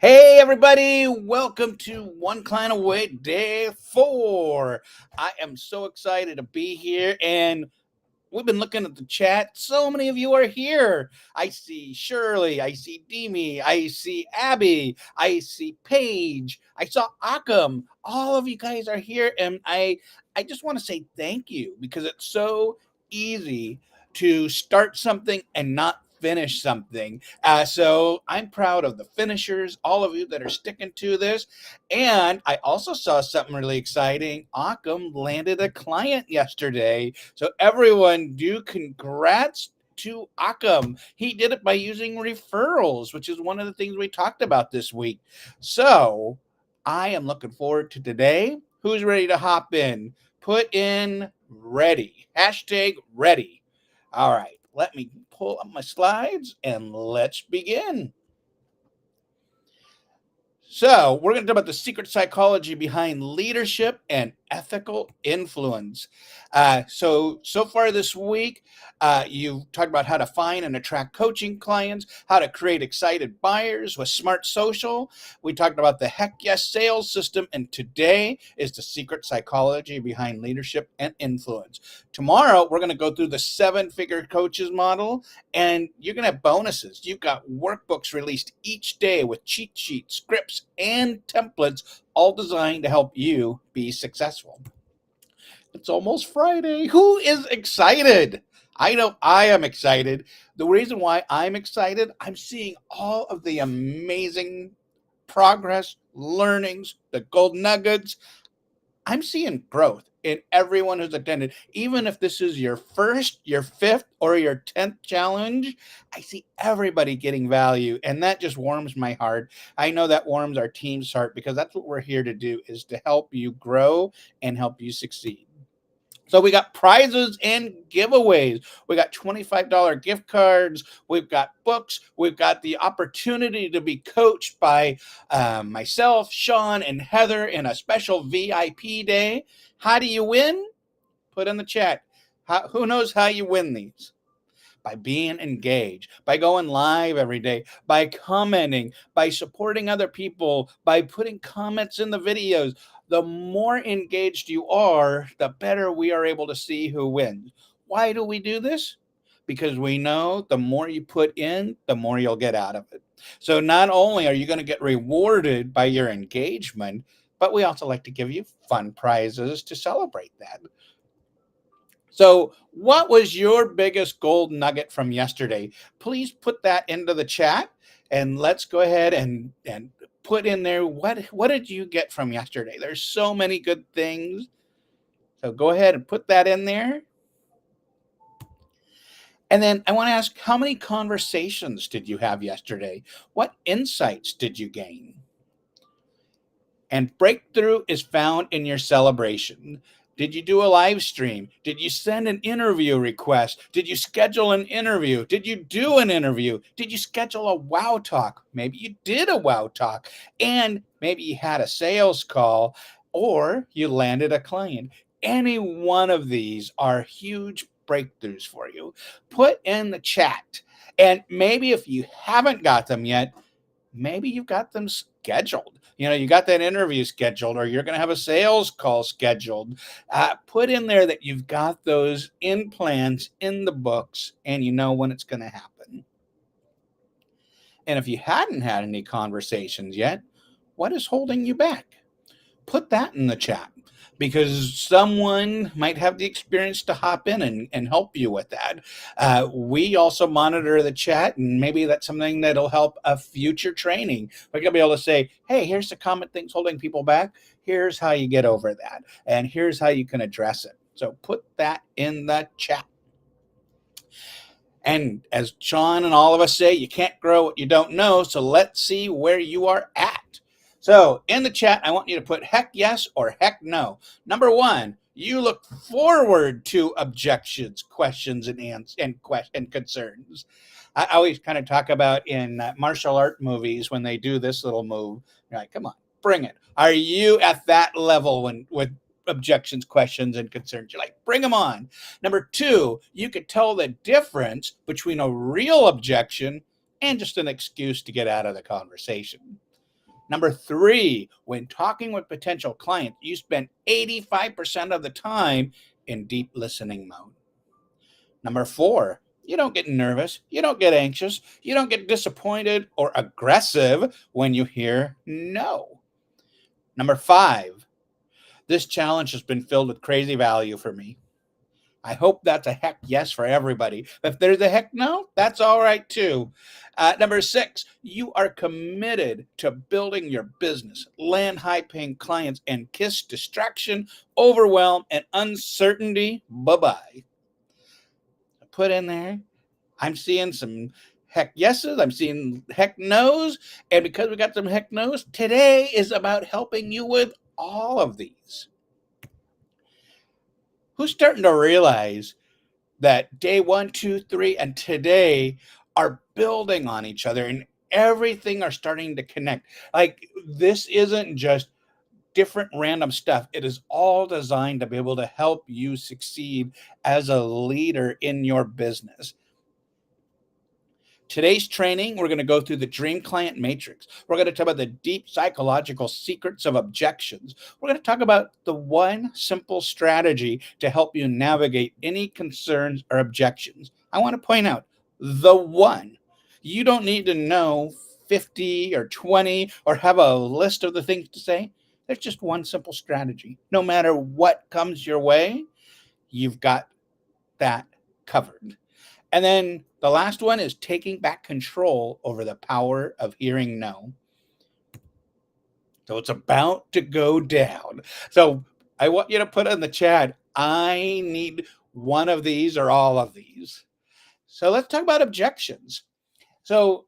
Hey everybody, welcome to One Client Away Day 4. I am so excited to be here, and we've been looking at the chat. So many of you are here. I see Shirley, I see Demi, I see Abby, I see Paige, I saw Akam. All of you guys are here, and I just want to say thank you because it's so easy to start something and not finish something. So I'm proud of the finishers, all of you that are sticking to this. And I also saw something really exciting. Akam landed a client yesterday. So everyone do congrats to Akam. He did it by using referrals, which is one of the things we talked about this week. So I am looking forward to today. Who's ready to hop in? Put in ready. Hashtag ready. All right, let me pull up my slides and let's begin. So, we're going to talk about the secret psychology behind leadership and ethical influence. So far this week, you've talked about how to find and attract coaching clients, how to create excited buyers with smart social. We talked about the heck yes sales system, and today is the secret psychology behind leadership and influence. Tomorrow, we're going to go through the 7-figure coaches model, and you're going to have bonuses. You've got workbooks released each day with cheat sheets, scripts, and templates, all designed to help you be successful. It's almost Friday. Who is excited? I know I am excited. The reason why I'm excited, I'm seeing all of the amazing progress, learnings, the gold nuggets. I'm seeing growth in everyone who's attended. Even if this is your first, your fifth, or your 10th challenge, I see everybody getting value, and that just warms my heart. I know that warms our team's heart because that's what we're here to do, is to help you grow and help you succeed. So we got prizes and giveaways. We got $25 gift cards. We've got books. We've got the opportunity to be coached by myself, Sean, and Heather in a special VIP day. How do you win? Put in the chat. Who knows how you win these? By being engaged, by going live every day, by commenting, by supporting other people, by putting comments in the videos. The more engaged you are, the better we are able to see who wins. Why do we do this? Because we know the more you put in, the more you'll get out of it. So not only are you going to get rewarded by your engagement, but we also like to give you fun prizes to celebrate that. So, what was your biggest gold nugget from yesterday? Please put that into the chat, and let's go ahead and put in there what did you get from yesterday? There's so many good things. So go ahead and put that in there. And then I want to ask, how many conversations did you have yesterday? What insights did you gain? And breakthrough is found in your celebration. Did you do a live stream? Did you send an interview request? Did you schedule an interview? Did you do an interview? Did you schedule a wow talk? Maybe you did a wow talk, and maybe you had a sales call, or you landed a client. Any one of these are huge breakthroughs for you. Put in the chat. And maybe if you haven't got them yet, maybe you've got them scheduled. You got that interview scheduled, or you're going to have a sales call scheduled. Put in there that you've got those in plans in the books, and you know when it's going to happen. And if you hadn't had any conversations yet, what is holding you back? Put that in the chat, because someone might have the experience to hop in and help you with that. We also monitor the chat, and maybe that's something that'll help a future training. We're going to be able to say, hey, here's the common things holding people back. Here's how you get over that. And here's how you can address it. So put that in the chat. And as Sean and all of us say, you can't grow what you don't know. So let's see where you are at. So in the chat, I want you to put heck yes or heck no. Number one, you look forward to objections, questions, and concerns. I always kind of talk about in martial art movies when they do this little move. You're like, come on, bring it. Are you at that level with objections, questions, and concerns? You're like, bring them on. Number two, you could tell the difference between a real objection and just an excuse to get out of the conversation. Number three, when talking with potential clients, you spend 85% of the time in deep listening mode. Number four, you don't get nervous, you don't get anxious, you don't get disappointed or aggressive when you hear no. Number five, this challenge has been filled with crazy value for me. I hope that's a heck yes for everybody. If there's a heck no, that's all right too. Number six, you are committed to building your business, land high paying clients, and kiss distraction, overwhelm, and uncertainty. Bye bye. Put in there. I'm seeing some heck yeses, I'm seeing heck no's. And because we got some heck no's, today is about helping you with all of these. Who's starting to realize that day one, two, three, and today are building on each other and everything are starting to connect? Like, this isn't just different random stuff. It is all designed to be able to help you succeed as a leader in your business. Today's training, we're going to go through the Dream Client Matrix. We're going to talk about the deep psychological secrets of objections. We're going to talk about the one simple strategy to help you navigate any concerns or objections. I want to point out the one. You don't need to know 50 or 20 or have a list of the things to say. There's just one simple strategy. No matter what comes your way, you've got that covered. And then the last one is taking back control over the power of hearing no. So it's about to go down. So I want you to put in the chat, I need one of these or all of these. So let's talk about objections. So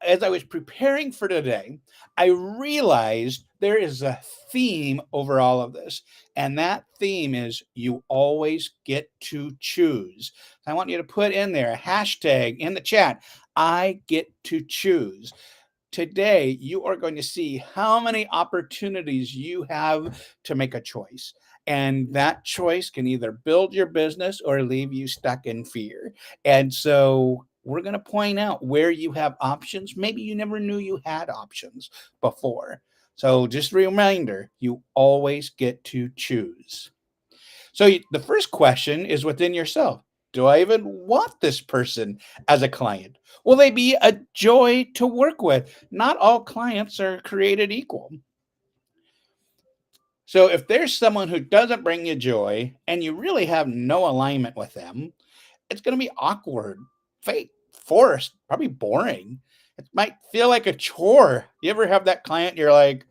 as I was preparing for today, I realized there is a theme over all of this. And that theme is you always get to choose. I want you to put in there a hashtag in the chat, I get to choose. Today, you are going to see how many opportunities you have to make a choice. And that choice can either build your business or leave you stuck in fear. And so we're going to point out where you have options. Maybe you never knew you had options before. So just a reminder, you always get to choose. So the first question is within yourself. Do I even want this person as a client? Will they be a joy to work with? Not all clients are created equal. So if there's someone who doesn't bring you joy and you really have no alignment with them, it's going to be awkward, fake, forced, probably boring. It might feel like a chore. You ever have that client, you're like,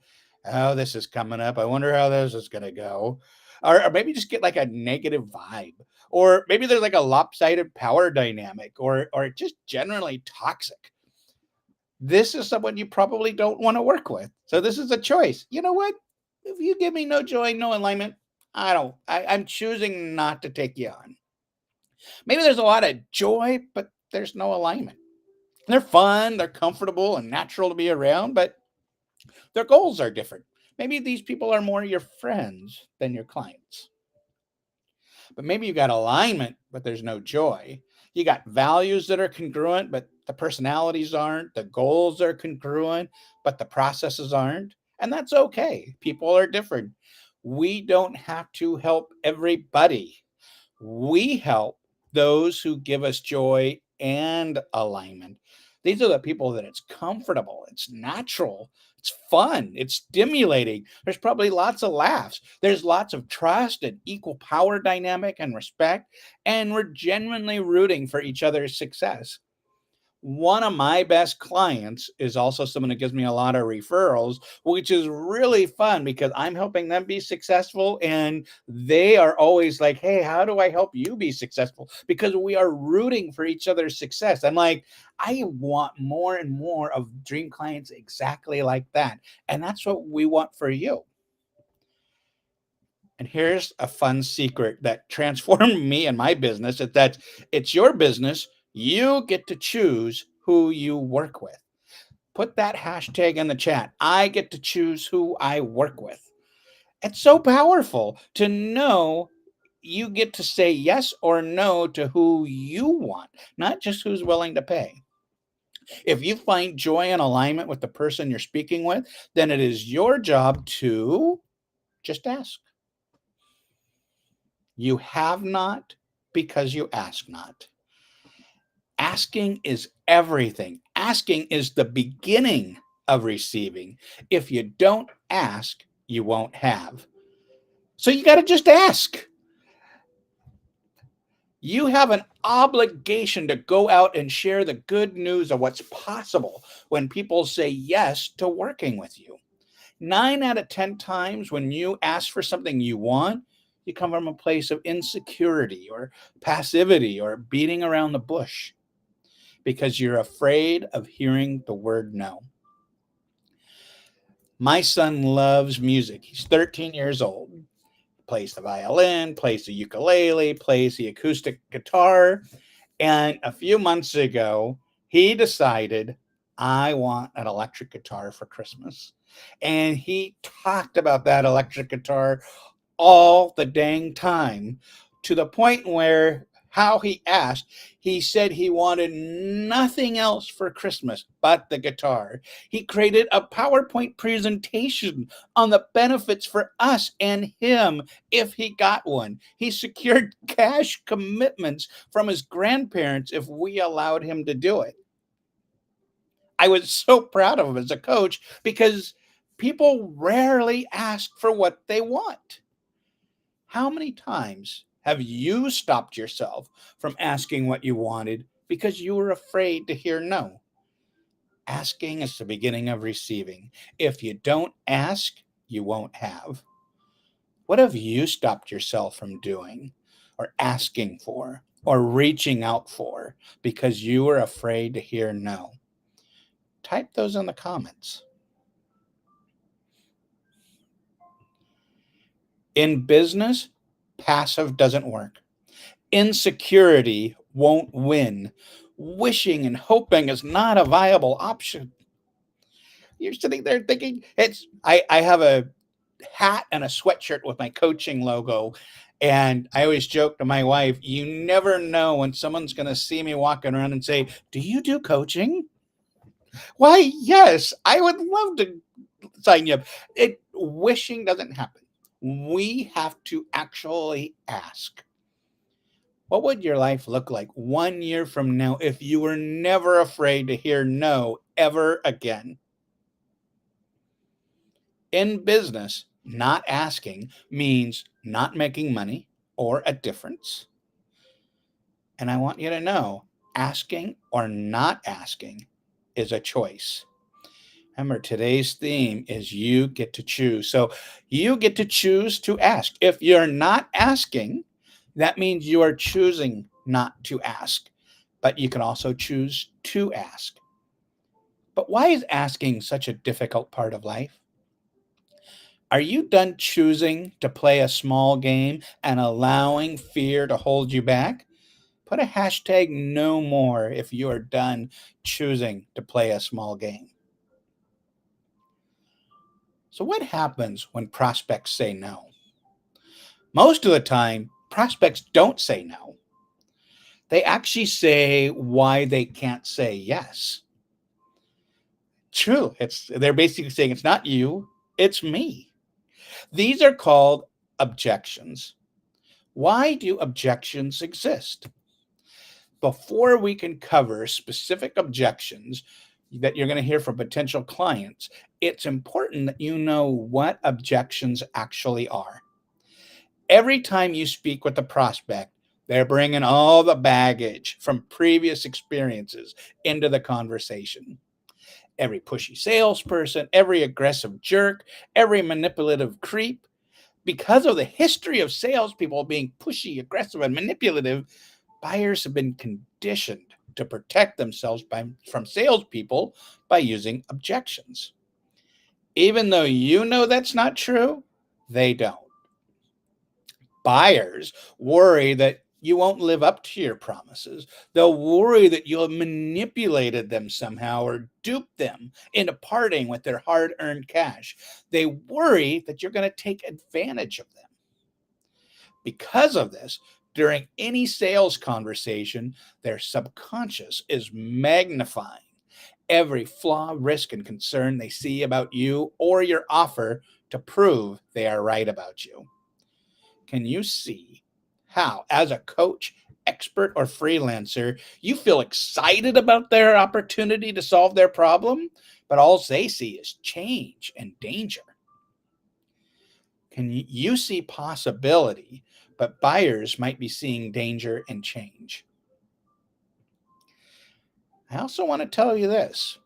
oh, this is coming up. I wonder how this is going to go. Or maybe just get like a negative vibe. Or maybe there's like a lopsided power dynamic or just generally toxic. This is someone you probably don't want to work with. So this is a choice. You know what? If you give me no joy, no alignment, I'm choosing not to take you on. Maybe there's a lot of joy, but there's no alignment. They're fun, they're comfortable and natural to be around, but their goals are different. Maybe these people are more your friends than your clients. But maybe you got alignment, but there's no joy. You got values that are congruent, but the personalities aren't. The goals are congruent, but the processes aren't. And that's okay. People are different. We don't have to help everybody. We help those who give us joy and alignment. These are the people that it's comfortable, it's natural, it's fun, it's stimulating. There's probably lots of laughs. There's lots of trust and equal power dynamic and respect. And we're genuinely rooting for each other's success. One of my best clients is also someone that gives me a lot of referrals, which is really fun because I'm helping them be successful. And they are always like, hey, how do I help you be successful? Because we are rooting for each other's success. I'm like, I want more and more of dream clients exactly like that. And that's what we want for you. And here's a fun secret that transformed me and my business is that it's your business. You get to choose who you work with. Put that hashtag in the chat. I get to choose who I work with. It's so powerful to know you get to say yes or no to who you want, not just who's willing to pay. If you find joy and alignment with the person you're speaking with, then it is your job to just ask. You have not because you ask not. Asking is everything. Asking is the beginning of receiving. If you don't ask, you won't have. So you got to just ask. You have an obligation to go out and share the good news of what's possible when people say yes to working with you. 9 out of 10 times when you ask for something you want, you come from a place of insecurity or passivity or beating around the bush because you're afraid of hearing the word no. My son loves music. He's 13 years old. Plays the violin, plays the ukulele, plays the acoustic guitar. And a few months ago, he decided, I want an electric guitar for Christmas. And he talked about that electric guitar all the dang time, to the point where how he asked, he said he wanted nothing else for Christmas but the guitar. He created a PowerPoint presentation on the benefits for us and him if he got one. He secured cash commitments from his grandparents if we allowed him to do it. I was so proud of him as a coach because people rarely ask for what they want. How many times have you stopped yourself from asking what you wanted because you were afraid to hear no? Asking is the beginning of receiving. If you don't ask, you won't have. What have you stopped yourself from doing or asking for or reaching out for because you were afraid to hear no? Type those in the comments. In business, passive doesn't work. Insecurity won't win. Wishing and hoping is not a viable option. You're sitting there thinking I have a hat and a sweatshirt with my coaching logo. And I always joke to my wife, you never know when someone's going to see me walking around and say, do you do coaching? Why, yes, I would love to sign you up. Wishing doesn't happen. We have to actually ask. What would your life look like 1 year from now if you were never afraid to hear no ever again? In business, not asking means not making money or a difference. And I want you to know, asking or not asking is a choice. Remember, today's theme is you get to choose. So you get to choose to ask. If you're not asking, that means you are choosing not to ask. But you can also choose to ask. But why is asking such a difficult part of life? Are you done choosing to play a small game and allowing fear to hold you back? Put a hashtag no more if you are done choosing to play a small game. So, what happens when prospects say no? Most of the time, prospects don't say no. They actually say why they can't say yes. True. They're basically saying it's not you, it's me. These are called objections. Why do objections exist? Before we can cover specific objections that you're going to hear from potential clients, it's important that you know what objections actually are. Every time you speak with a prospect, they're bringing all the baggage from previous experiences into the conversation. Every pushy salesperson, every aggressive jerk, every manipulative creep. Because of the history of salespeople being pushy, aggressive, and manipulative, buyers have been conditioned to protect themselves from salespeople by using objections. Even though you know that's not true, they don't. Buyers worry that you won't live up to your promises. They'll worry that you'll have manipulated them somehow or duped them into parting with their hard earned cash. They worry that you're going to take advantage of them. Because of this, during any sales conversation, their subconscious is magnifying every flaw, risk, and concern they see about you or your offer to prove they are right about you. Can you see how, as a coach, expert, or freelancer, you feel excited about their opportunity to solve their problem, but all they see is change and danger? Can you see possibility, but buyers might be seeing danger and change? I also want to tell you this.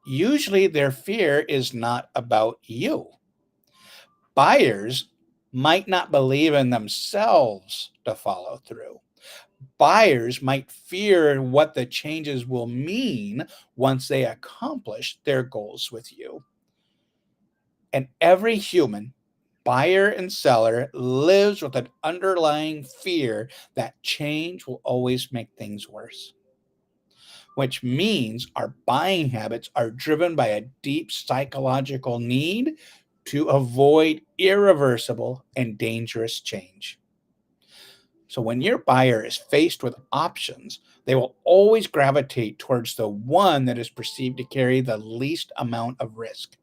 Usually their fear is not about you. Buyers might not believe in themselves to follow through. Buyers might fear what the changes will mean once they accomplish their goals with you. And every human, buyer and seller, lives with an underlying fear that change will always make things worse, which means our buying habits are driven by a deep psychological need to avoid irreversible and dangerous change. So when your buyer is faced with options, they will always gravitate towards the one that is perceived to carry the least amount of risk.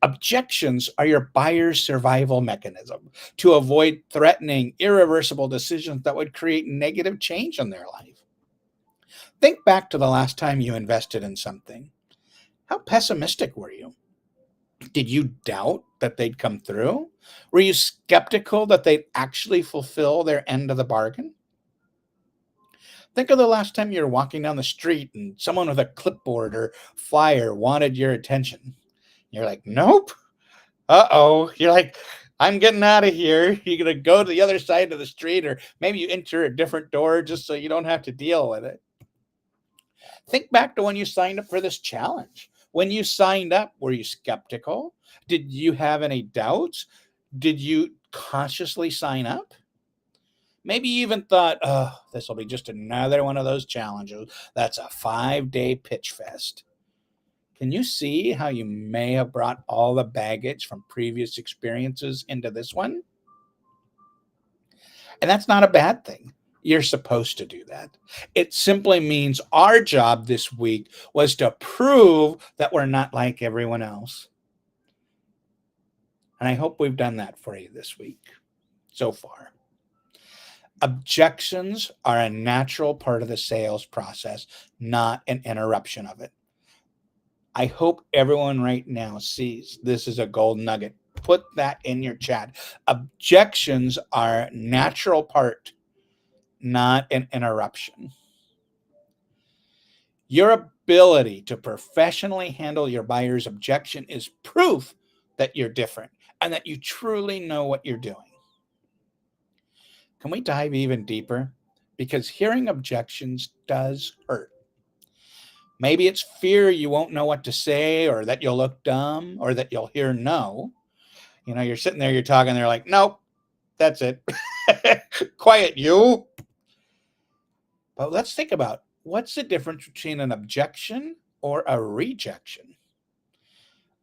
Objections are your buyer's survival mechanism to avoid threatening, irreversible decisions that would create negative change in their life. Think back to the last time you invested in something. How pessimistic were you? Did you doubt that they'd come through? Were you skeptical that they'd actually fulfill their end of the bargain? Think of the last time you were walking down the street and someone with a clipboard or flyer wanted your attention. You're like, nope. Uh-oh. You're like, I'm getting out of here. You're going to go to the other side of the street, or maybe you enter a different door just so you don't have to deal with it. Think back to when you signed up for this challenge. When you signed up, were you skeptical? Did you have any doubts? Did you consciously sign up? Maybe you even thought, oh, this will be just another one of those challenges. That's a 5-day pitch fest. Can you see how you may have brought all the baggage from previous experiences into this one? And that's not a bad thing. You're supposed to do that. It simply means our job this week was to prove that we're not like everyone else. And I hope we've done that for you this week so far. Objections are a natural part of the sales process, not an interruption of it. I hope everyone right now sees this is a gold nugget. Put that in your chat. Objections are a natural part, not an interruption. Your ability to professionally handle your buyer's objection is proof that you're different and that you truly know what you're doing. Can we dive even deeper? Because hearing objections does hurt. Maybe it's fear you won't know what to say, or that you'll look dumb, or that you'll hear no. You know, you're sitting there, you're talking, they're like, nope, that's it. Quiet, you. But let's think about what's the difference between an objection or a rejection?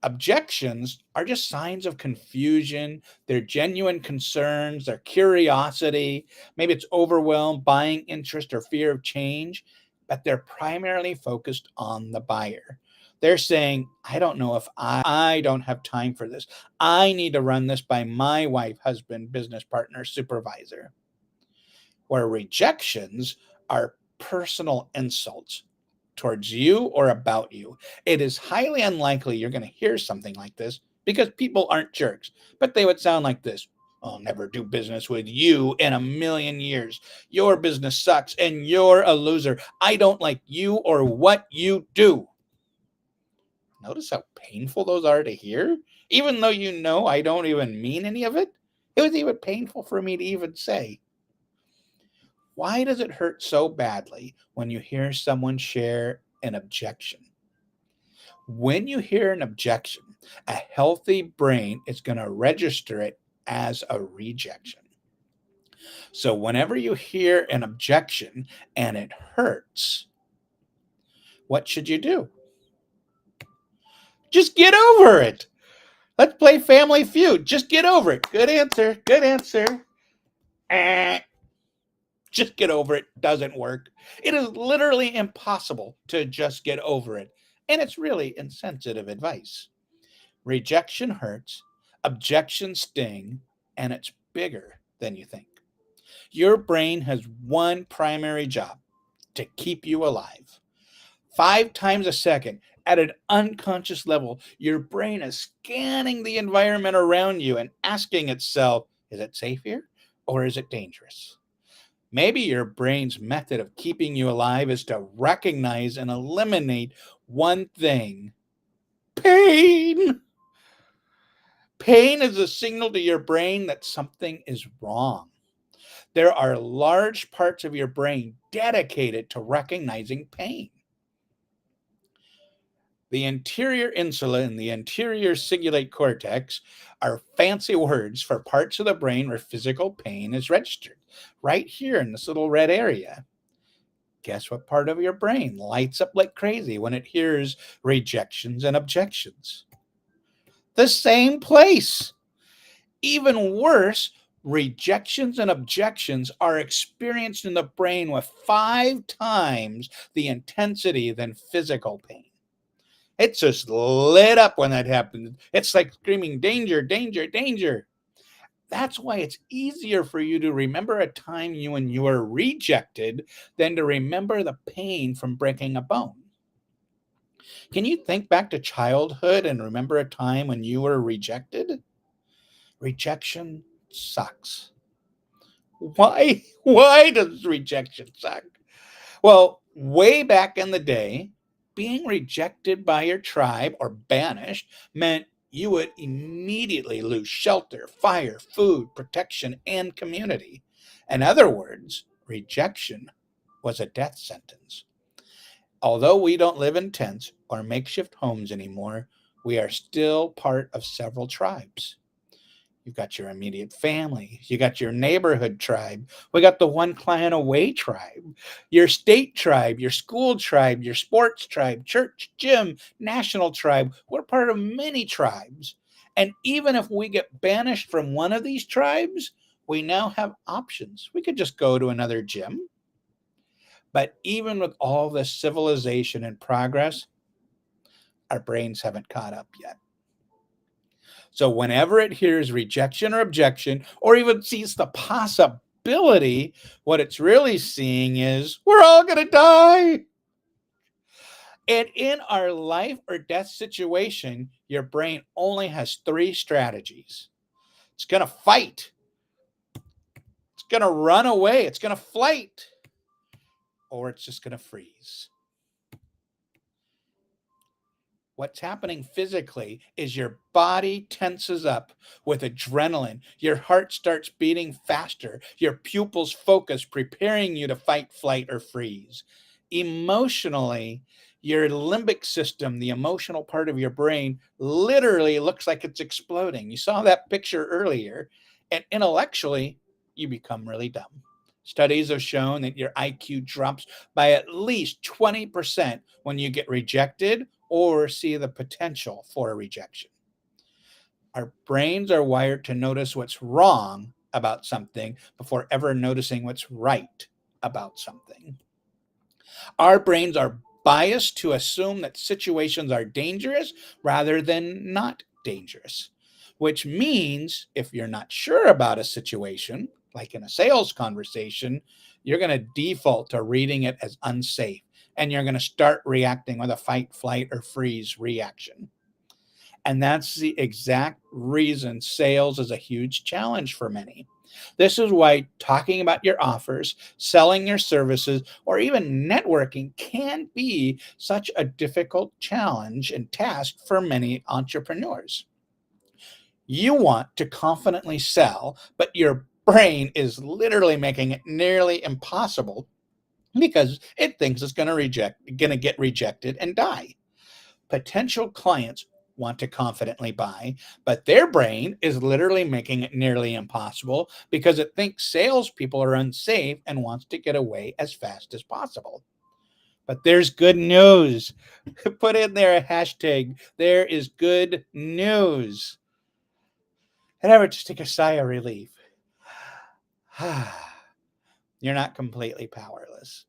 Objections are just signs of confusion. They're genuine concerns, they're curiosity. Maybe it's overwhelm, buying interest, or fear of change, but they're primarily focused on the buyer. They're saying, I don't know if I don't have time for this. I need to run this by my wife, husband, business partner, supervisor. Where rejections are personal insults towards you or about you. It is highly unlikely you're going to hear something like this because people aren't jerks, but they would sound like this. I'll never do business with you in a million years. Your business sucks and you're a loser. I don't like you or what you do. Notice how painful those are to hear? Even though you know I don't even mean any of it, it was even painful for me to even say. Why does it hurt so badly when you hear someone share an objection? When you hear an objection, a healthy brain is going to register it as a rejection. So whenever you hear an objection and it hurts, what should you do? Just get over it. Let's play Family Feud. Just get over it. Good answer. Good answer. Just get over it. Doesn't work. It is literally impossible to just get over it. and it's really insensitive advice. Rejection hurts, objections sting, and it's bigger than you think. Your brain has one primary job: to keep you alive. 5 times a second, at an unconscious level, your brain is scanning the environment around you and asking itself, is it safe here or is it dangerous? Maybe your brain's method of keeping you alive is to recognize and eliminate one thing: pain. Pain is a signal to your brain that something is wrong. There are large parts of your brain dedicated to recognizing pain. The anterior insula and the anterior cingulate cortex are fancy words for parts of the brain where physical pain is registered, right here in this little red area. Guess what part of your brain lights up like crazy when it hears rejections and objections? The same place. Even worse, rejections and objections are experienced in the brain with 5 times the intensity than physical pain. It's just lit up when that happens. It's like screaming, danger, danger, danger. That's why it's easier for you to remember a time when you were rejected than to remember the pain from breaking a bone. Can you think back to childhood and remember a time when you were rejected? Rejection sucks. Why? Why does rejection suck? Well, way back in the day, being rejected by your tribe or banished meant you would immediately lose shelter, fire, food, protection, and community. In other words, rejection was a death sentence. Although we don't live in tents or makeshift homes anymore, we are still part of several tribes. You've got your immediate family. You got your neighborhood tribe. We got the one client away tribe, your state tribe, your school tribe, your sports tribe, church, gym, national tribe. We're part of many tribes. And even if we get banished from one of these tribes, we now have options. We could just go to another gym. But even with all this civilization and progress, our brains haven't caught up yet. So whenever it hears rejection or objection, or even sees the possibility, what it's really seeing is we're all going to die. And in our life or death situation, your brain only has 3 strategies: it's going to fight, it's going to run away, it's going to flight, or it's just going to freeze. What's happening physically is your body tenses up with adrenaline. Your heart starts beating faster. Your pupils focus, preparing you to fight, flight, or freeze. Emotionally, your limbic system, the emotional part of your brain, literally looks like it's exploding. You saw that picture earlier. And intellectually, you become really dumb. Studies have shown that your IQ drops by at least 20% when you get rejected or see the potential for a rejection. Our brains are wired to notice what's wrong about something before ever noticing what's right about something. Our brains are biased to assume that situations are dangerous rather than not dangerous, which means if you're not sure about a situation, like in a sales conversation, you're going to default to reading it as unsafe and you're going to start reacting with a fight, flight, or freeze reaction. And that's the exact reason sales is a huge challenge for many. This is why talking about your offers, selling your services, or even networking can be such a difficult challenge and task for many entrepreneurs. You want to confidently sell, but your brain is literally making it nearly impossible because it thinks it's going to get rejected and die. Potential clients want to confidently buy, but their brain is literally making it nearly impossible because it thinks salespeople are unsafe and wants to get away as fast as possible. But there's good news. Put in there a hashtag. There is good news. And I would just take a sigh of relief. You're not completely powerless.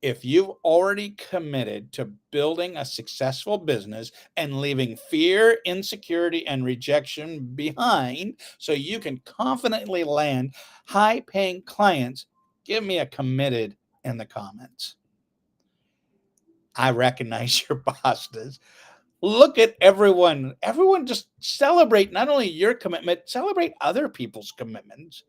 If you've already committed to building a successful business and leaving fear, insecurity, and rejection behind so you can confidently land high paying clients, give me a committed in the comments. I recognize your boss does. Look at everyone. Everyone just celebrate not only your commitment, celebrate other people's commitments.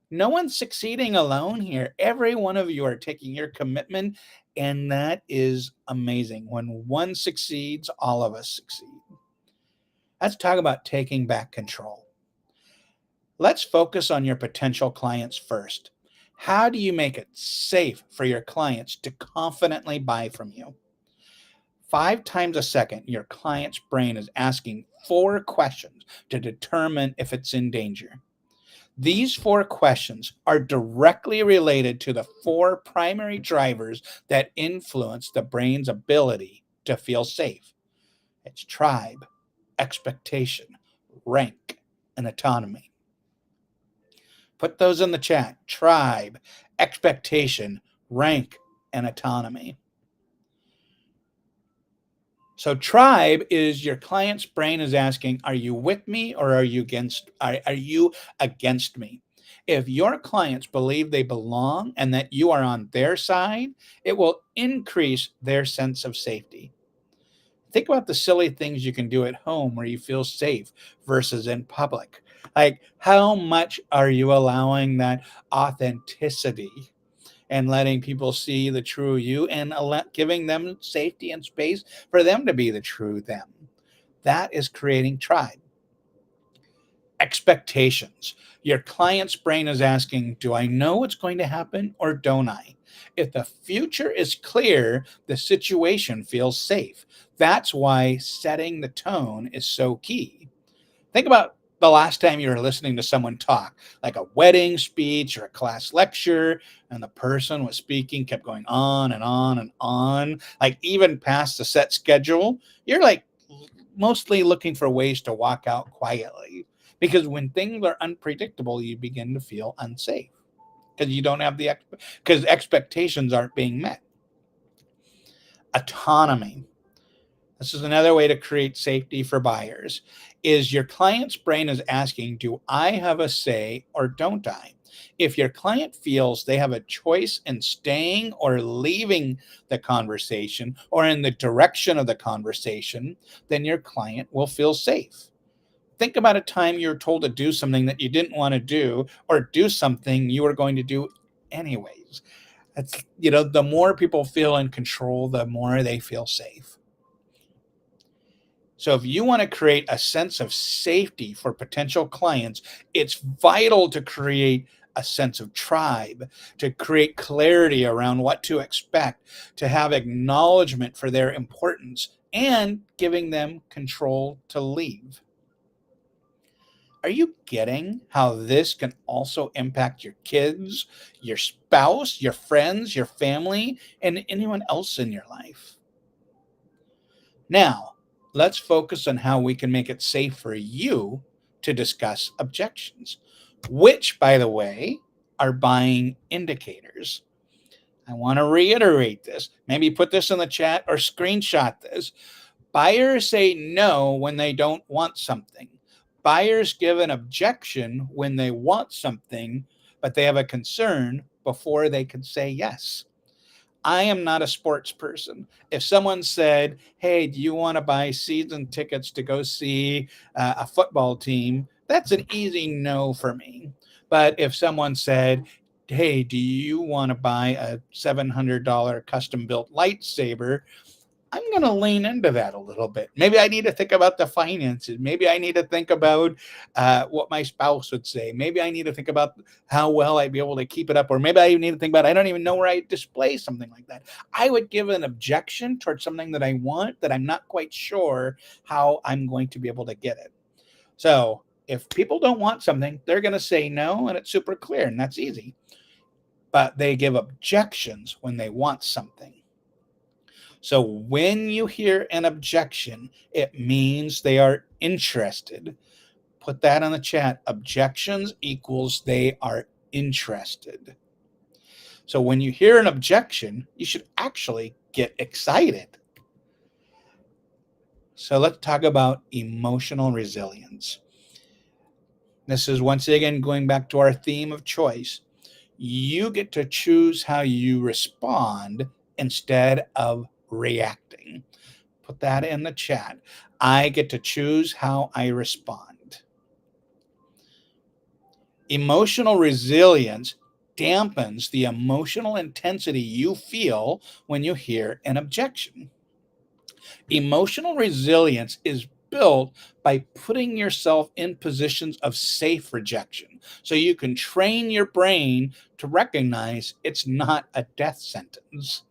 No one's succeeding alone here. Every one of you are taking your commitment, and that is amazing. When one succeeds, all of us succeed. Let's talk about taking back control. Let's focus on your potential clients first. How do you make it safe for your clients to confidently buy from you? 5 times a second, your client's brain is asking 4 questions to determine if it's in danger. These 4 questions are directly related to the 4 primary drivers that influence the brain's ability to feel safe. It's tribe, expectation, rank, and autonomy. Put those in the chat. Tribe, expectation, rank, and autonomy. So tribe is your client's brain is asking, are you with me or are you against me? If your clients believe they belong and that you are on their side, it will increase their sense of safety. Think about the silly things you can do at home where you feel safe versus in public. Like, how much are you allowing that authenticity and letting people see the true you and giving them safety and space for them to be the true them? That is creating tribe. Expectations. Your client's brain is asking, do I know what's going to happen or don't I? If the future is clear, the situation feels safe. That's why setting the tone is so key. Think about the last time you were listening to someone talk, like a wedding speech or a class lecture, and the person was speaking, kept going on and on and on, like even past the set schedule. You're like mostly looking for ways to walk out quietly, because when things are unpredictable, you begin to feel unsafe because you don't have because expectations aren't being met. Autonomy. This is another way to create safety for buyers. Is your client's brain is asking, do I have a say or don't I? If your client feels they have a choice in staying or leaving the conversation or in the direction of the conversation, then your client will feel safe. Think about a time you were told to do something that you didn't want to do or do something you were going to do anyways. That's, the more people feel in control, the more they feel safe. So if you want to create a sense of safety for potential clients, it's vital to create a sense of tribe, to create clarity around what to expect, to have acknowledgement for their importance, and giving them control to leave. Are you getting how this can also impact your kids, your spouse, your friends, your family, and anyone else in your life? Now, let's focus on how we can make it safe for you to discuss objections, which, by the way, are buying indicators. I want to reiterate this. Maybe put this in the chat or screenshot this. Buyers say no when they don't want something. Buyers give an objection when they want something, but they have a concern before they can say yes. I am not a sports person. If someone said, hey, do you want to buy season tickets to go see a football team? That's an easy no for me. But if someone said, hey, do you want to buy a $700 custom built lightsaber? I'm going to lean into that a little bit. Maybe I need to think about the finances. Maybe I need to think about what my spouse would say. Maybe I need to think about how well I'd be able to keep it up. Or maybe I need to think about, I don't even know where I display something like that. I would give an objection towards something that I want that I'm not quite sure how I'm going to be able to get it. So if people don't want something, they're going to say no, and it's super clear, and that's easy. But they give objections when they want something. So when you hear an objection, it means they are interested. Put that in the chat. Objections equals they are interested. So when you hear an objection, you should actually get excited. So let's talk about emotional resilience. This is once again going back to our theme of choice. You get to choose how you respond instead of reacting. Put that in the chat. I get to choose how I respond. Emotional resilience dampens the emotional intensity you feel when you hear an objection. Emotional resilience is built by putting yourself in positions of safe rejection so you can train your brain to recognize it's not a death sentence.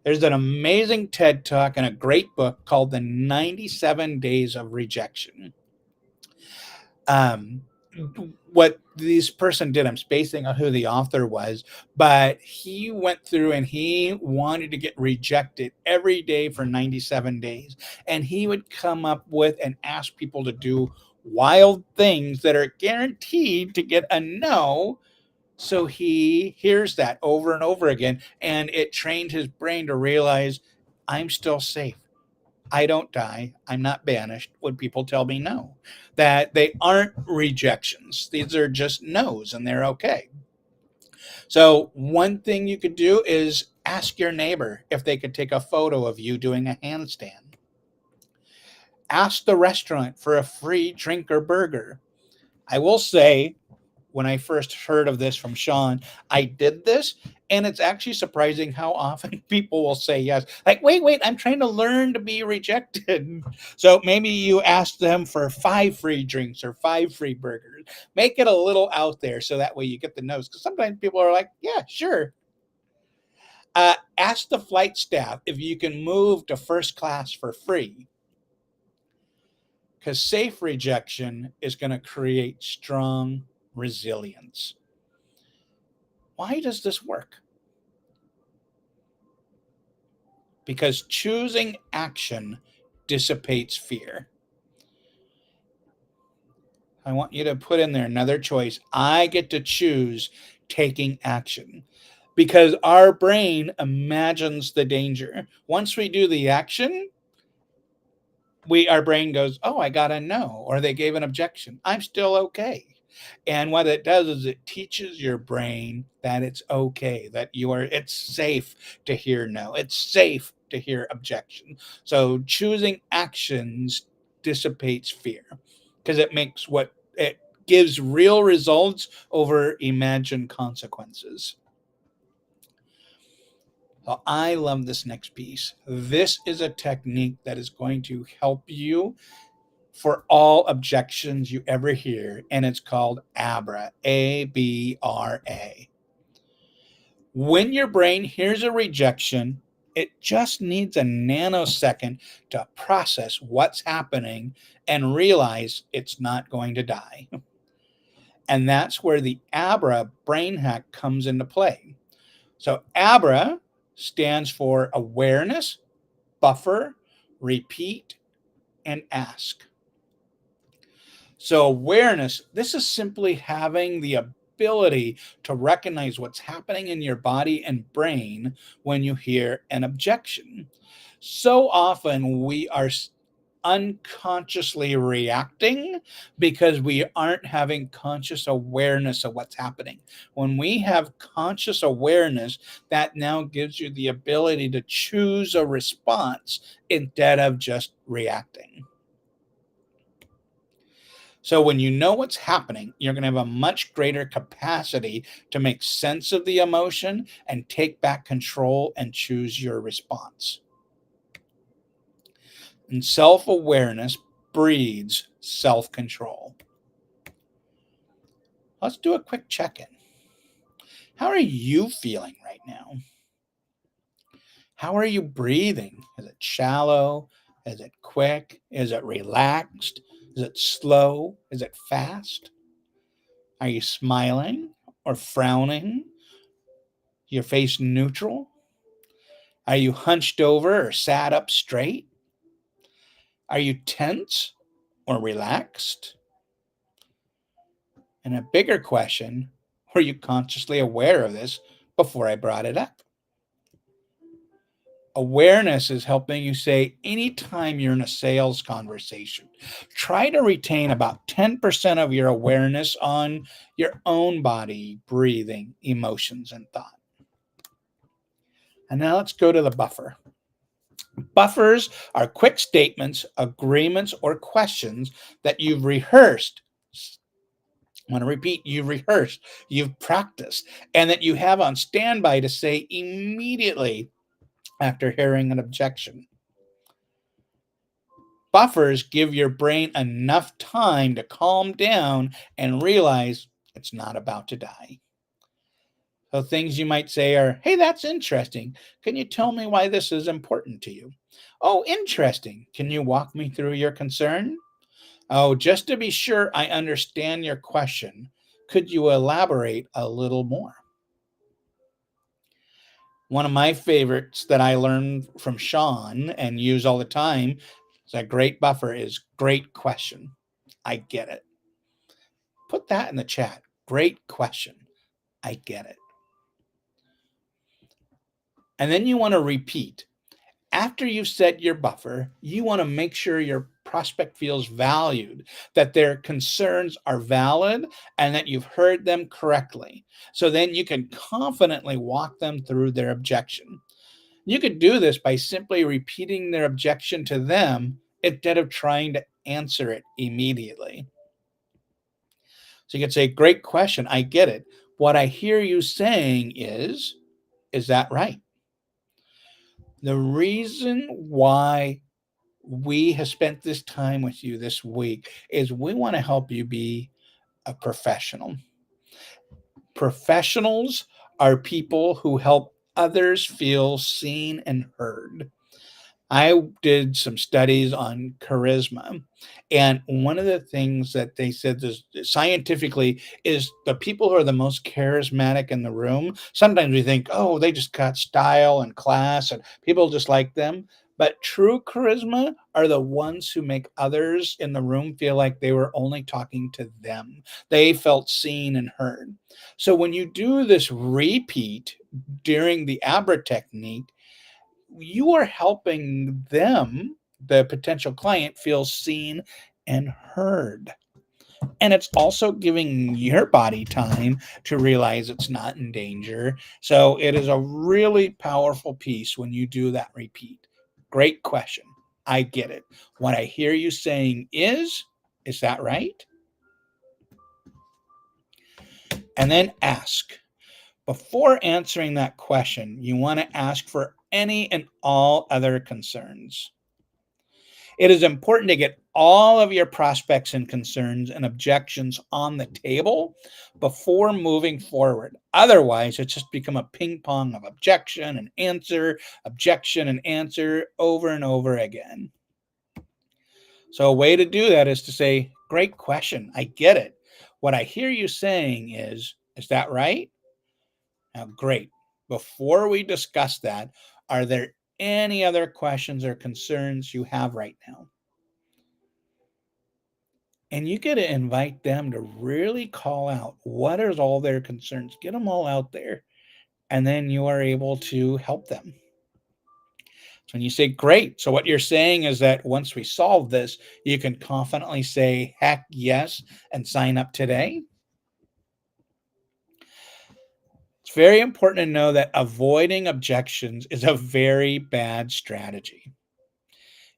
There's an amazing TED Talk and a great book called The 97 Days of Rejection. Um, what this person did, I'm spacing on who the author was, but he went through and he wanted to get rejected every day for 97 days. And he would come up with and ask people to do wild things that are guaranteed to get a no. So he hears that over and over again, and it trained his brain to realize I'm still safe. I don't die. I'm not banished when people tell me no. That they aren't rejections. These are just no's and they're okay. So, one thing you could do is ask your neighbor if they could take a photo of you doing a handstand. Ask the restaurant for a free drink or burger. I will say, when I first heard of this from Sean, I did this, and it's actually surprising how often people will say yes. Like, wait, I'm trying to learn to be rejected. So maybe you ask them for 5 free drinks or 5 free burgers. Make it a little out there so that way you get the no's. Because sometimes people are like, yeah, sure. Ask the flight staff if you can move to first class for free. Because safe rejection is going to create strong resilience. Why does this work? Because choosing action dissipates fear. I want you to put in there another choice. I get to choose taking action because our brain imagines the danger. Once we do the action, our brain goes, "Oh, I got a no," or they gave an objection. I'm still okay. And what it does is it teaches your brain that it's okay, that it's safe to hear no. It's safe to hear objection. So choosing actions dissipates fear because it gives real results over imagined consequences. So I love this next piece. This is a technique that is going to help you for all objections you ever hear, and it's called ABRA, ABRA. When your brain hears a rejection, it just needs a nanosecond to process what's happening and realize it's not going to die. And that's where the ABRA brain hack comes into play. So, ABRA stands for awareness, buffer, repeat, and ask. So, awareness, this is simply having the ability to recognize what's happening in your body and brain when you hear an objection. So often we are unconsciously reacting because we aren't having conscious awareness of what's happening. When we have conscious awareness, that now gives you the ability to choose a response instead of just reacting. So when you know what's happening, you're going to have a much greater capacity to make sense of the emotion and take back control and choose your response. And self-awareness breeds self-control. Let's do a quick check-in. How are you feeling right now? How are you breathing? Is it shallow? Is it quick? Is it relaxed? Is it slow? Is it fast? Are you smiling or frowning? Your face neutral? Are you hunched over or sat up straight? Are you tense or relaxed? And a bigger question, were you consciously aware of this before I brought it up. Awareness is helping you say anytime you're in a sales conversation, try to retain about 10% of your awareness on your own body, breathing, emotions, and thought. And now let's go to the buffer. Buffers are quick statements, agreements, or questions that you've rehearsed. I want to repeat, you've rehearsed, you've practiced, and that you have on standby to say immediately after hearing an objection. Buffers give your brain enough time to calm down and realize it's not about to die. So things you might say are, hey, that's interesting. Can you tell me why this is important to you? Oh, interesting. Can you walk me through your concern? Oh, just to be sure I understand your question, could you elaborate a little more? One of my favorites that I learned from Sean and use all the time is a great buffer is great question. I get it. Put that in the chat. Great question. I get it. And then you want to repeat. After you've set your buffer, you want to make sure your prospect feels valued, that their concerns are valid, and that you've heard them correctly. So then you can confidently walk them through their objection. You could do this by simply repeating their objection to them instead of trying to answer it immediately. So you could say, great question. I get it. What I hear you saying is that right? The reason why we have spent this time with you this week is we want to help you be a professional. Professionals are people who help others feel seen and heard. I did some studies on charisma, and one of the things that they said is scientifically is the people who are the most charismatic in the room. Sometimes we think, oh, they just got style and class, and people just like them. But true charisma are the ones who make others in the room feel like they were only talking to them. They felt seen and heard. So when you do this repeat during the Abra technique, you are helping them, the potential client, feel seen and heard. And it's also giving your body time to realize it's not in danger. So it is a really powerful piece when you do that repeat. Great question. I get it. What I hear you saying is that right? And then ask. Before answering that question, you want to ask for any and all other concerns. It is important to get all of your prospects and concerns and objections on the table before moving forward. Otherwise, it's just become a ping pong of objection and answer over and over again. So a way to do that is to say, great question. I get it. What I hear you saying is that right? Now, great. Before we discuss that, are there any other questions or concerns you have right now? And you get to invite them to really call out what is all their concerns. Get them all out there, and then you are able to help them. So when you say, great, so what you're saying is that once we solve this, you can confidently say, heck yes, and sign up today. It's very important to know that avoiding objections is a very bad strategy.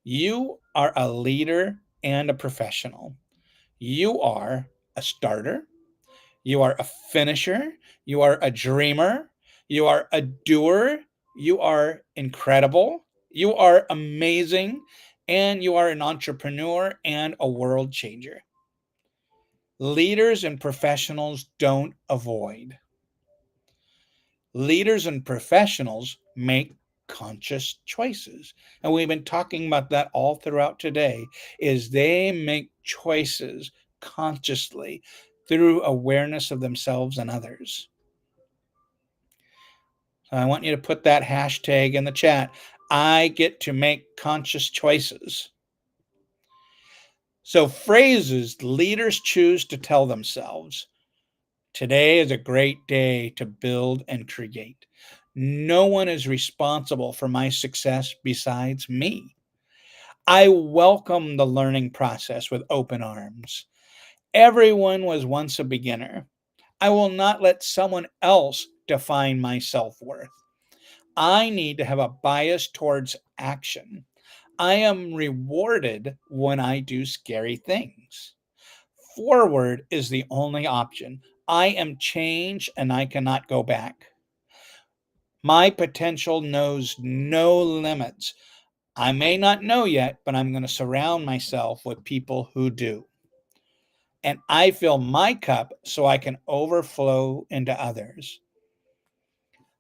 You are a leader and a professional. You are a starter. You are a finisher. You are a dreamer. You are a doer. You are incredible. You are amazing. And you are an entrepreneur and a world changer. Leaders and professionals don't avoid. Leaders and professionals make conscious choices. And we've been talking about that all throughout today, is they make choices consciously through awareness of themselves and others. So I want you to put that hashtag in the chat. I get to make conscious choices. So phrases leaders choose to tell themselves. Today is a great day to build and create. No one is responsible for my success besides me. I welcome the learning process with open arms. Everyone was once a beginner. I will not let someone else define my self worth. I need to have a bias towards action. I am rewarded when I do scary things. Forward is the only option. I am change and I cannot go back. My potential knows no limits. I may not know yet, but I'm going to surround myself with people who do. And I fill my cup so I can overflow into others.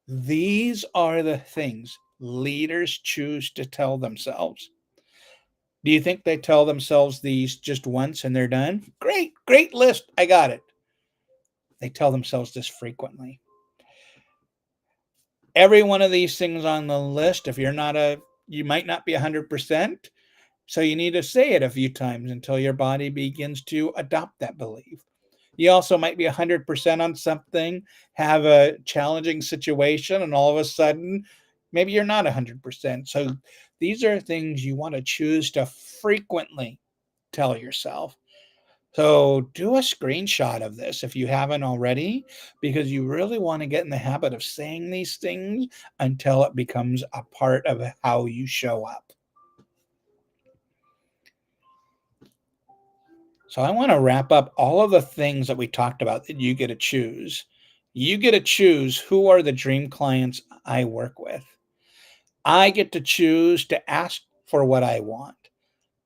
These are the things leaders choose to tell themselves. Do you think they tell themselves these just once and they're done? Great, great list. I got it. They tell themselves this frequently. Every one of these things on the list, if you're not you might not be 100%. So you need to say it a few times until your body begins to adopt that belief. You also might be 100% on something, have a challenging situation, and all of a sudden, maybe you're not 100%. So these are things you want to choose to frequently tell yourself. So do a screenshot of this if you haven't already, because you really want to get in the habit of saying these things until it becomes a part of how you show up. So I want to wrap up all of the things that we talked about that you get to choose. You get to choose who are the dream clients I work with. I get to choose to ask for what I want.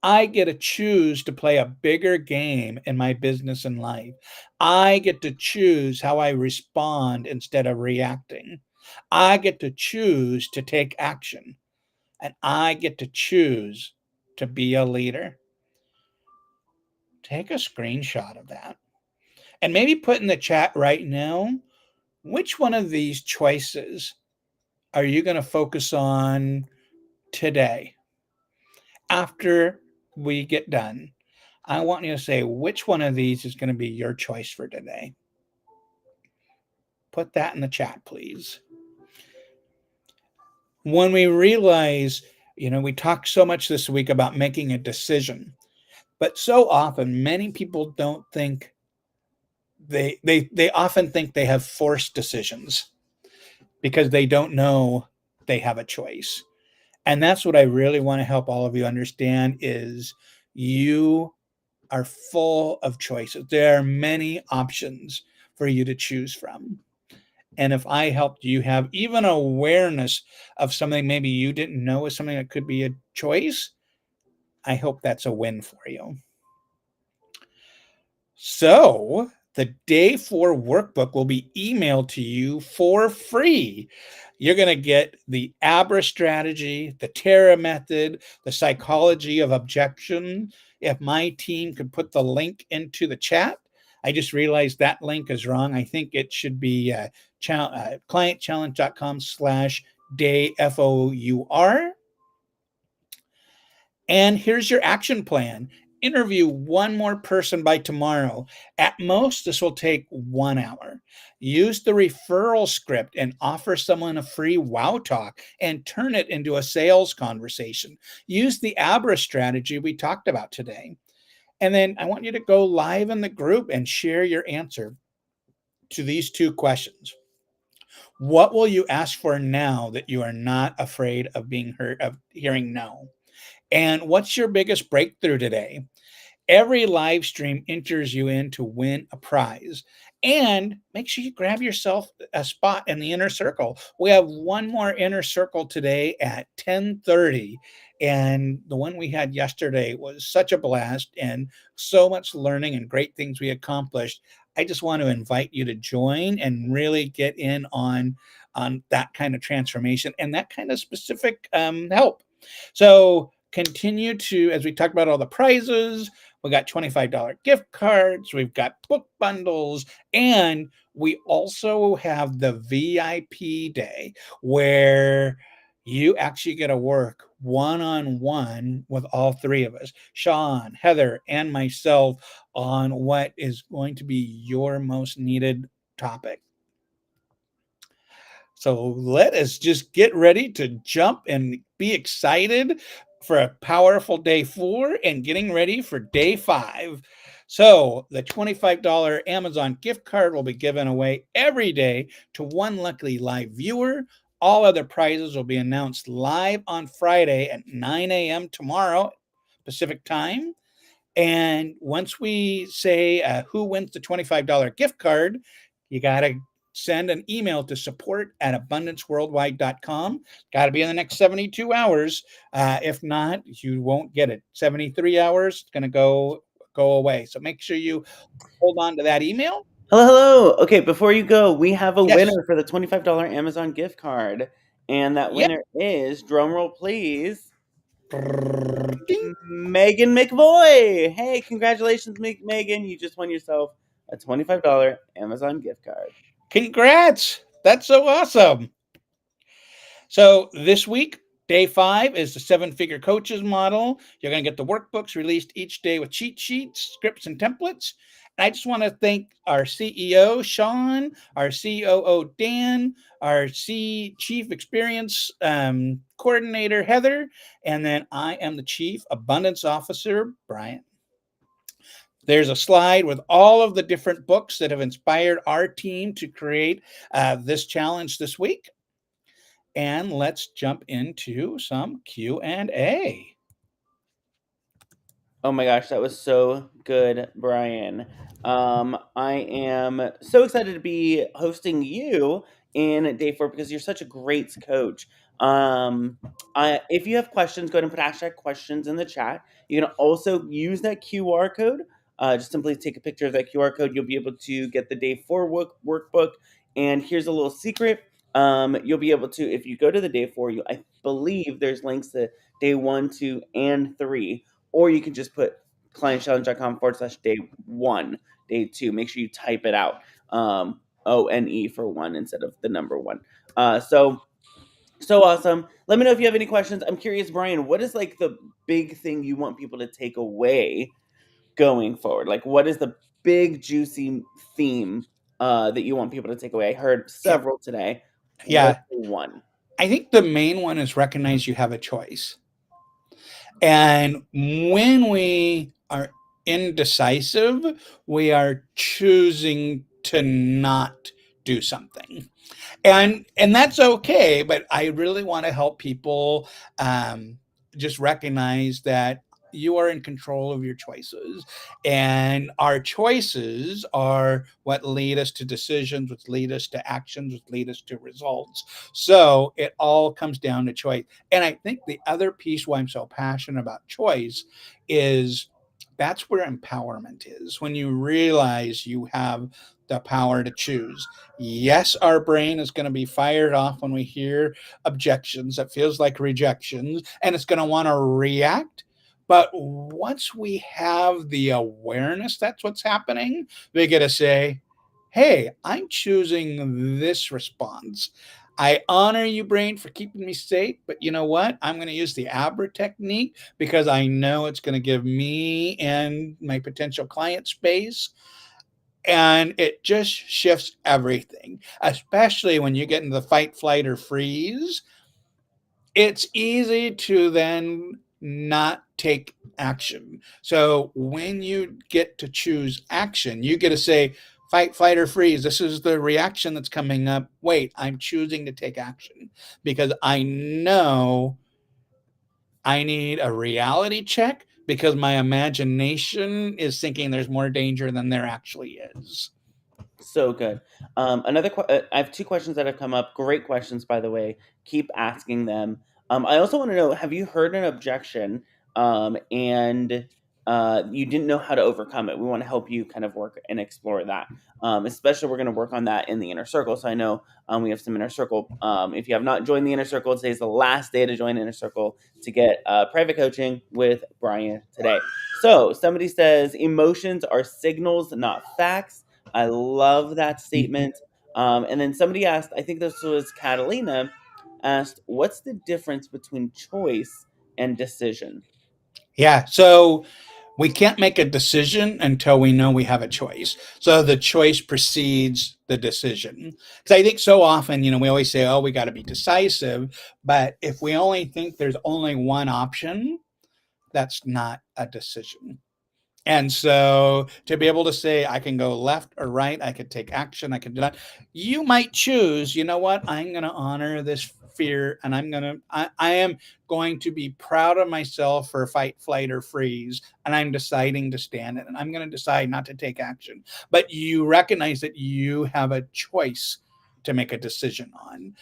I get to choose to play a bigger game in my business and life. I get to choose how I respond instead of reacting. I get to choose to take action. And I get to choose to be a leader. Take a screenshot of that. And maybe put in the chat right now, which one of these choices are you going to focus on today? After we get done, I want you to say which one of these is going to be your choice for today. Put that in the chat, please. When we realize, we talked so much this week about making a decision, but so often many people don't think they often think they have forced decisions because they don't know they have a choice. And that's what I really want to help all of you understand is you are full of choices. There are many options for you to choose from. And if I helped you have even awareness of something maybe you didn't know is something that could be a choice, I hope that's a win for you. So the day 4 workbook will be emailed to you for free. You're going to get the ABRA strategy, the TERRA method, the psychology of objection. If my team could put the link into the chat, I just realized that link is wrong. I think it should be clientchallenge.com/day FOUR. And here's your action plan. Interview one more person by tomorrow. At most, this will take 1 hour. Use the referral script and offer someone a free wow talk and turn it into a sales conversation. Use the ABRA strategy we talked about today. And then I want you to go live in the group and share your answer to these 2 questions. What will you ask for now that you are not afraid of being hurt, of hearing no? And what's your biggest breakthrough today? Every live stream enters you in to win a prize. And make sure you grab yourself a spot in the inner circle. We have one more inner circle today at 10:30. And the one we had yesterday was such a blast and so much learning and great things we accomplished. I just want to invite you to join and really get in on that kind of transformation and that kind of specific help. So continue to, as we talked about all the prizes, we got $25 gift cards, we've got book bundles, and we also have the VIP day where you actually get to work one-on-one with all 3 of us, Sean, Heather, and myself, on what is going to be your most needed topic. So let us just get ready to jump and be excited for a powerful day 4 and getting ready for day 5. So the $25 Amazon gift card will be given away every day to one lucky live viewer. All other prizes will be announced live on Friday at 9 a.m. tomorrow, Pacific time. And once we say who wins the $25 gift card, you got to send an email to support@abundanceworldwide.com. Got to be in the next 72 hours. If not, you won't get it. 73 hours, it's going to go away. So make sure you hold on to that email. Hello, hello. Okay, before you go, we have a Yes. winner for the $25 Amazon gift card. And that Yep. winner is, drumroll please, Ding. Megan McVoy. Hey, congratulations, Megan. You just won yourself a $25 Amazon gift card. Congrats. That's so awesome. So this week, day 5 is the 7-figure coaches model. You're going to get the workbooks released each day with cheat sheets, scripts, and templates. And I just want to thank our CEO, Sean, our COO, Dan, our Chief Experience Coordinator, Heather, and then I am the Chief Abundance Officer, Brian. There's a slide with all of the different books that have inspired our team to create this challenge this week. And let's jump into some Q&A. Oh my gosh, that was so good, Brian. I am so excited to be hosting you in day 4 because you're such a great coach. If you have questions, go ahead and put hashtag questions in the chat. You can also use that QR code. Just simply take a picture of that QR code. You'll be able to get the day 4 workbook. And here's a little secret. You'll be able to, if you go to the day 4, I believe there's links to day 1, 2, and 3, or you can just put clientchallenge.com/day 1, day 2. Make sure you type it out. ONE for 1 instead of the number 1. So awesome. Let me know if you have any questions. I'm curious, Brian, what is like the big thing you want people to take away going forward? Like, what is the big juicy theme that you want people to take away? I heard Yeah. several today. What's Yeah. the one? I think the main one is recognize you have a choice. And when we are indecisive, we are choosing to not do something. And that's okay, but I really want to help people just recognize that you are in control of your choices, and our choices are what lead us to decisions, which lead us to actions, which lead us to results. So it all comes down to choice. And I think the other piece why I'm so passionate about choice is that's where empowerment is, when you realize you have the power to choose. Yes, our brain is going to be fired off when we hear objections. That feels like rejections, and it's going to want to react. But once we have the awareness that's what's happening, we get to say, hey, I'm choosing this response. I honor you, brain, for keeping me safe, but you know what? I'm going to use the ABRA technique because I know it's going to give me and my potential client space, and it just shifts everything, especially when you get into the fight, flight, or freeze. It's easy to then not take action. So when you get to choose action, you get to say, fight, flight, or freeze. This is the reaction that's coming up. Wait, I'm choosing to take action because I know I need a reality check because my imagination is thinking there's more danger than there actually is. So good. I have 2 questions that have come up. Great questions, by the way. Keep asking them. I also want to know: have you heard an objection, and you didn't know how to overcome it? We want to help you kind of work and explore that. Especially, we're going to work on that in the inner circle. So I know we have some inner circle. If you have not joined the inner circle, today's the last day to join inner circle to get private coaching with Brian today. So somebody says emotions are signals, not facts. I love that statement. And then somebody asked, I think this was Catalina, asked, what's the difference between choice and decision? Yeah. So we can't make a decision until we know we have a choice. So the choice precedes the decision. Because I think so often, we always say, oh, we got to be decisive. But if we only think there's only one option, that's not a decision. And so to be able to say, I can go left or right, I could take action, I can do that. You might choose, you know what, I'm going to honor this fear and I am going to be proud of myself for fight, flight, or freeze. And I'm deciding to stand it and I'm going to decide not to take action. But you recognize that you have a choice to make a decision on.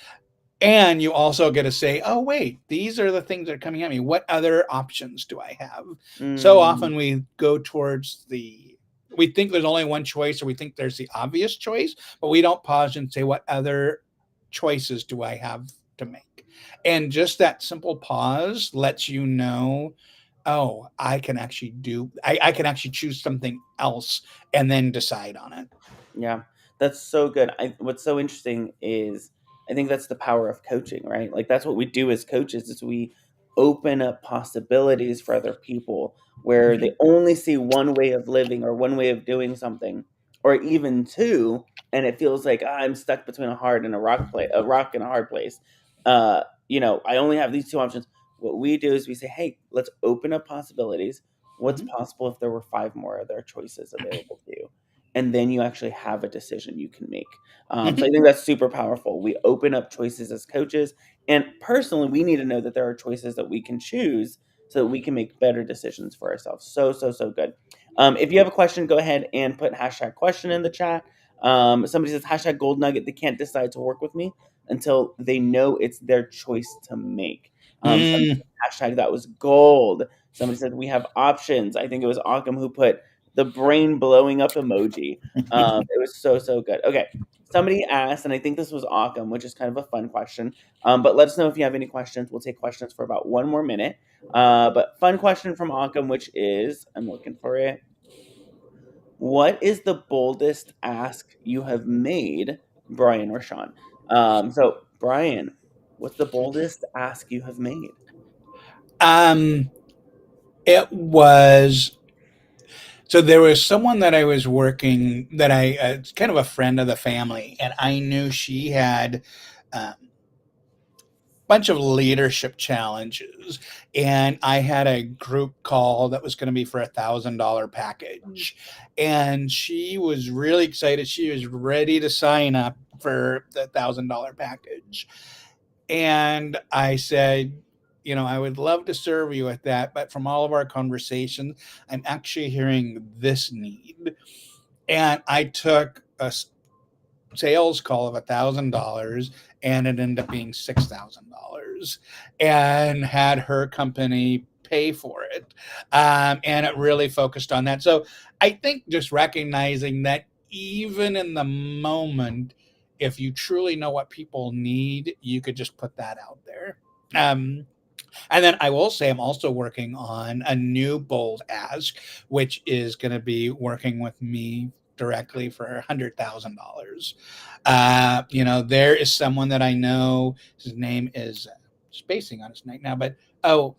And you also get to say, oh, wait, these are the things that are coming at me. What other options do I have? So Mm, often we go towards we think there's only one choice, or we think there's the obvious choice, but we don't pause and say, what other choices do I have to make? And just that simple pause lets you know, oh, I can actually choose something else and then decide on it. yeah, that's so good. What's so interesting is I think that's the power of coaching, right? Like that's what we do as coaches is we open up possibilities for other people where they Mhm. only see one way of living or one way of doing something, or even two, and it feels like I'm stuck between a hard and a rock and a hard place. I only have these two options. What we do is we say, hey, let's open up possibilities. What's Mhm. possible if there were five more other choices available to you? And then you actually have a decision you can make. So I Mhm. think that's super powerful. We open up choices as coaches, and personally, we need to know that there are choices that we can choose so that we can make better decisions for ourselves. So so so good. If you have a question, go ahead and put hashtag question in the chat. Somebody says hashtag gold nugget. They can't decide to work with me until they know it's their choice to make. Somebody Mm. said, hashtag that was gold. Somebody said we have options. I think it was Occam who put the brain blowing up emoji. It was so so good. Okay, somebody asked, and I think this was Occam, which is kind of a fun question. But let us know if you have any questions. We'll take questions for about one more minute. But fun question from Occam, which is I'm looking for it. What is the boldest ask you have made, Brian or Sean? So Brian, what's the boldest ask you have made? Um, it was So there was someone that I was working that it's kind of a friend of the family, and I knew she had a bunch of leadership challenges, and I had a group call that was going to be for $1,000 package, and she was really excited. She was ready to sign up for the $1,000 package, and I said, I would love to serve you with that, but from all of our conversations, I'm actually hearing this need. And I took a sales call of $1,000 and it ended up being $6,000 and had her company pay for it. And it really focused on that. So I think just recognizing that even in the moment, if you truly know what people need, you could just put that out there. And then I will say I'm also working on a new bold ask, which is going to be working with me directly for $100,000. There is someone that I know. His name is spacing on his name now, but oh,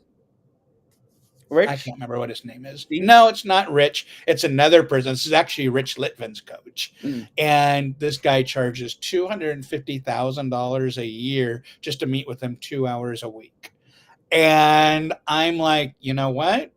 I Rich, can't remember what his name is. Steve. No, it's not Rich. It's another person. This is actually Rich Litvin's coach. Mm, And this guy charges $250,000 a year just to meet with him 2 hours a week. And I'm like, you know what?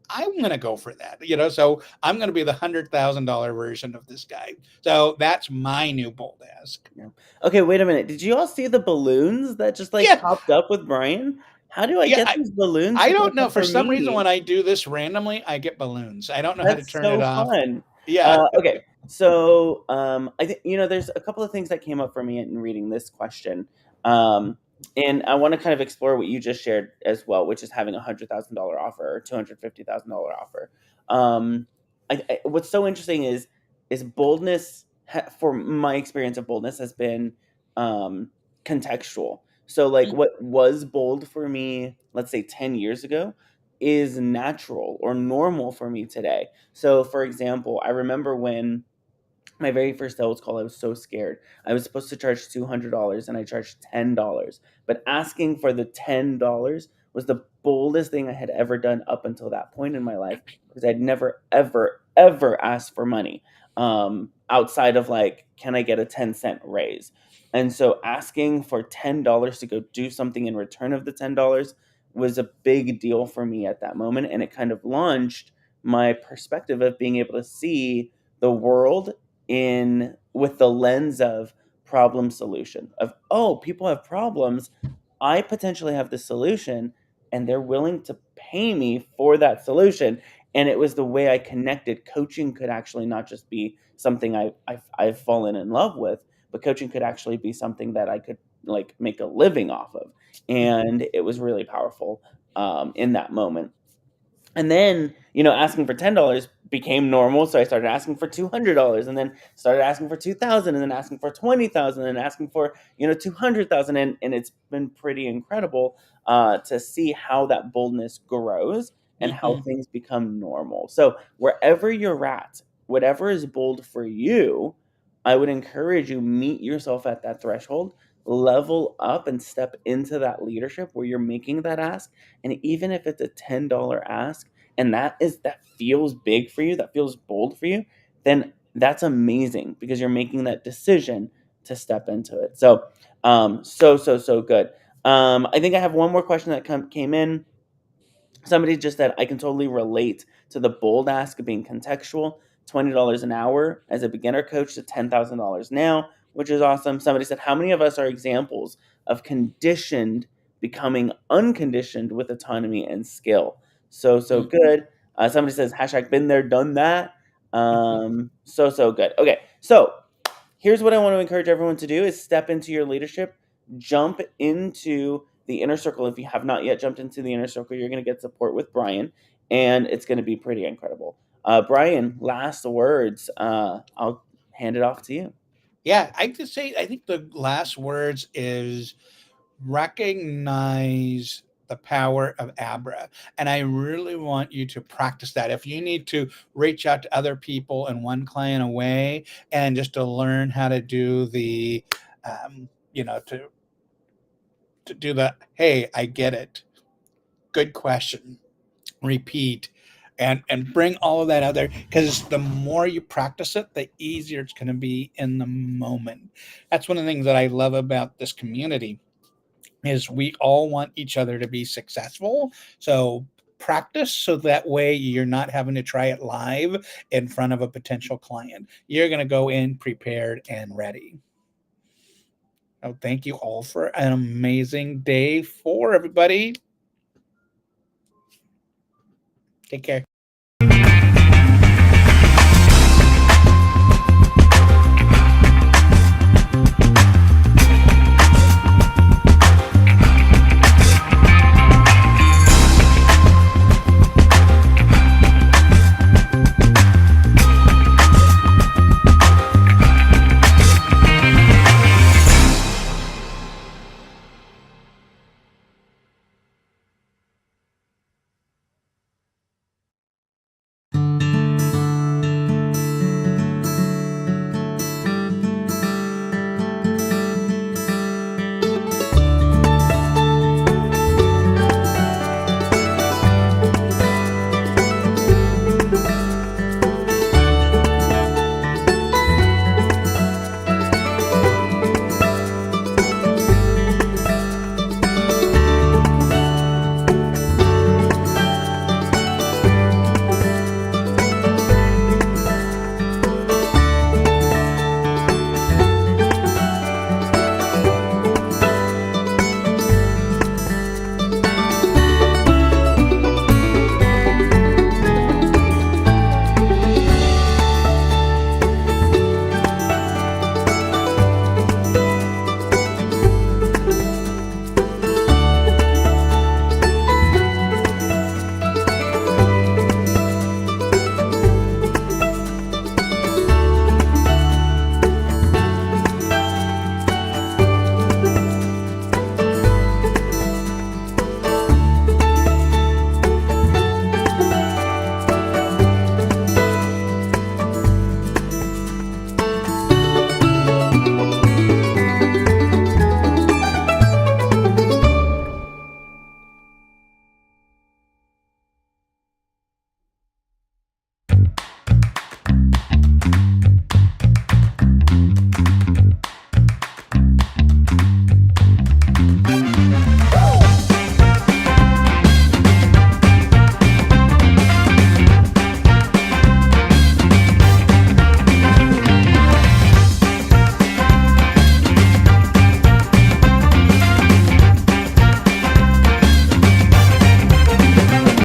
I'm going to go for that. So I'm going to be the $100,000 version of this guy. So that's my new bold ask. yeah. Okay, wait a minute. Did you all see the balloons that just like Yeah. popped up with Brian? How do I Yeah. get these balloons I to don't pop know. up For for some reason, me? when I do this randomly, I get balloons. I don't know how to That's turn it so off. fun. Yeah. Okay, so I think there's a couple of things that came up for me in reading this question, um, and I want to kind of explore what you just shared as well, which is having $100,000 offer or $250,000 offer. What's so interesting is boldness. For my experience of boldness has been um, contextual. So like what was bold for me, let's say 10 years ago, is natural or normal for me today. So, for example, I remember when my very first sales call, I was so scared. I was supposed to charge $200 and I charged $10. But asking for the $10 was the boldest thing I had ever done up until that point in my life, because I'd never, ever, ever asked for money outside of like, can I get a 10-cent raise? And so asking for $10 to go do something in return of the $10 was a big deal for me at that moment. And it kind of launched my perspective of being able to see the world in with the lens of problem solution, of, oh, people have problems, I potentially have the solution, and they're willing to pay me for that solution. And it was the way I connected. Coaching could actually not just be something I've fallen in love with, but coaching could actually be something that I could like make a living off of. And it was really powerful in that moment. And then, asking for $10 became normal, so I started asking for $200, and then started asking for 2,000, and then asking for 20,000, and asking for 200,000, and it's been pretty incredible to see how that boldness grows and how Mhm. things become normal. So wherever you're at, whatever is bold for you, I would encourage you, meet yourself at that threshold, level up, and step into that leadership where you're making that ask. And even if it's a $10 ask, and that feels big for you, that feels bold for you, then that's amazing, because you're making that decision to step into it. So, so good. I think I have one more question that came in. Somebody just said, I can totally relate to the bold ask of being contextual. $20 an hour as a beginner coach to $10,000 now, which is awesome. Somebody said, how many of us are examples of conditioned becoming unconditioned with autonomy and skill? So Mm. good. Somebody says, hashtag been there, done that. Mhm. So good. Okay, so here's what I want to encourage everyone to do is step into your leadership, jump into the inner circle. If you have not yet jumped into the inner circle, you're going to get support with Brian, and it's going to be pretty incredible. Brian, last words. I'll hand it off to you. Yeah, I just say I think the last words is recognize the power of Abra. And I really want you to practice that. If you need to reach out to other people and one client away and just to learn how to do the, to do the, hey, I get it. Good question. Repeat. And bring all of that out there, because the more you practice it, the easier it's going to be in the moment. That's one of the things that I love about this community is we all want each other to be successful. So practice so that way you're not having to try it live in front of a potential client. You're going to go in prepared and ready. Oh, thank you all for an amazing day for everybody. Take care.